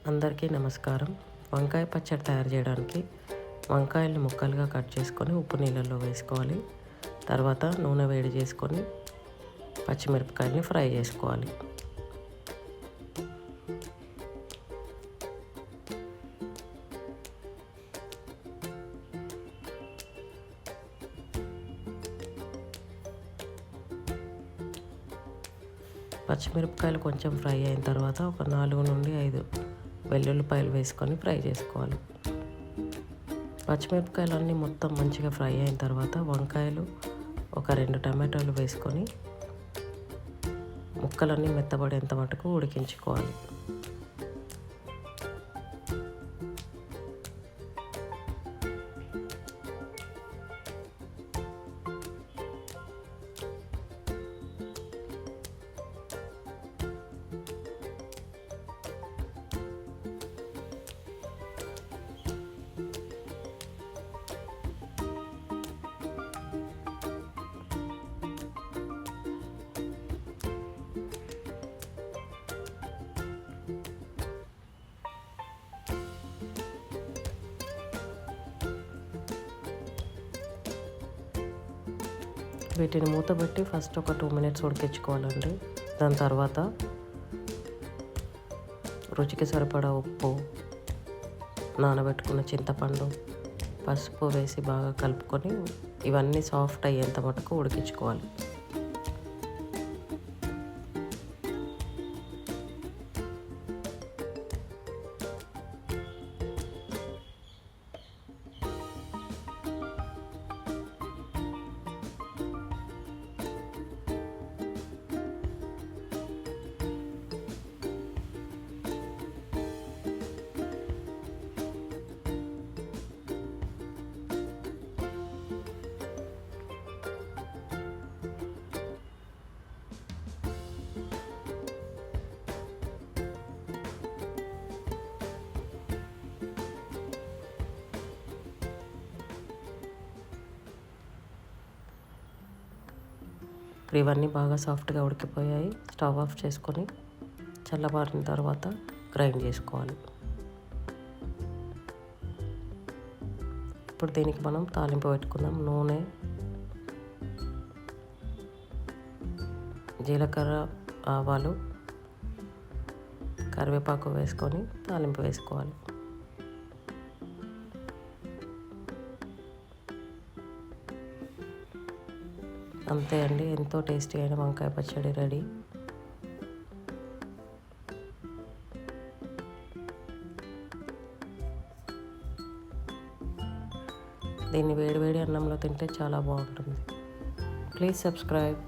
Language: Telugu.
అందరికీ నమస్కారం. వంకాయ పచ్చడి తయారు చేయడానికి వంకాయల్ని ముక్కలుగా కట్ చేసుకొని ఉప్పు నీళ్ళల్లో వేసుకోవాలి. తర్వాత నూనె వేడి చేసుకొని పచ్చిమిరపకాయల్ని ఫ్రై చేసుకోవాలి. పచ్చిమిరపకాయలు కొంచెం ఫ్రై అయిన తర్వాత ఒక 4 నుండి 5 వెల్లుల్లిపాయలు వేసుకొని ఫ్రై చేసుకోవాలి. పచ్చిమిరపకాయలన్నీ మొత్తం మంచిగా ఫ్రై అయిన తర్వాత వంకాయలు ఒక 2 టమాటాలు వేసుకొని ముక్కలన్నీ మెత్తబడేంత మటుకు ఉడికించుకోవాలి. వీటిని మూతబెట్టి ఫస్ట్ ఒక 2 మినిట్స్ ఉడికించుకోవాలండి. దాని తర్వాత రుచికి సరిపడా ఉప్పు, నానబెట్టుకున్న చింతపండు, పసుపు వేసి బాగా కలుపుకొని ఇవన్నీ సాఫ్ట్ అయ్యేంత మటుకు ఉడికించుకోవాలి. ఇప్పుడు ఇవన్నీ బాగా సాఫ్ట్గా ఉడికిపోయాయి. స్టవ్ ఆఫ్ చేసుకొని చల్లబారిన తర్వాత గ్రైండ్ చేసుకోవాలి. ఇప్పుడు దీనికి మనం తాలింపు పెట్టుకుందాం. నూనె, జీలకర్ర, ఆవాలు, కరివేపాకు వేసుకొని తాలింపు వేసుకోవాలి. అంతే అండి, ఎంతో టేస్టీ అయిన వంకాయ పచ్చడి రెడీ. దీన్ని వేడివేడి అన్నంలో తింటే చాలా బాగుంటుంది. Please subscribe.